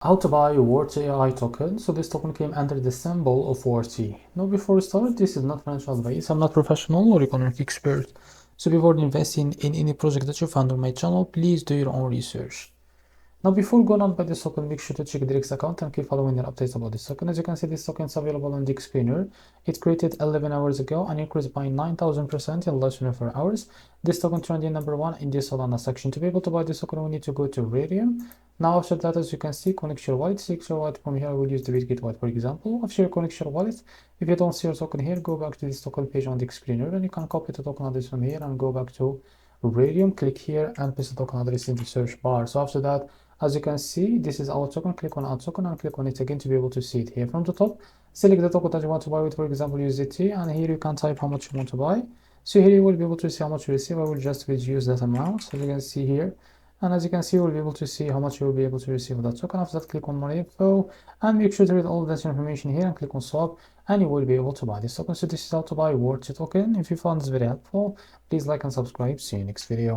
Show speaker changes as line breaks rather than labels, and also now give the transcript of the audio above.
How to buy Worti AI token. So this token came under the symbol of Worti. Now before we start, this is not financial advice. I'm not professional or economic expert. So before investing in any project that you found on my channel, please do your own research. Now before going on by this token, make sure to check the REFERRAL account and keep following your updates about this token. As you can see, this token is available on the screener. It created 11 hours ago and increased by 9,000% in less than 4 hours. This token trending number 1 in the Solana section. To be able to buy this token, we need to go to Radium. Now after that, as you can see, connect your wallet. Select your wallet from here. I will use the Bitget wallet for example. After you connect your wallet, if you don't see your token here, go back to this token page on the screener and you can copy the token address from here and go back to Radium. Click here and paste the token address in the search bar. So after that, as you can see, this is our token. Click on our token and click on it again to be able to see it here. From the top, select the token that you want to buy with, for example, USDT, and here you can type how much you want to buy. So here you will be able to see how much you receive. I will just reduce that amount, so you can see here. And as you can see, you will be able to see how much you will be able to receive of that token. After that, click on more info and make sure to read all of that information here and click on swap, and you will be able to buy this token. So this is how to buy Worti token. If you found this very helpful, please like and subscribe. See you next video.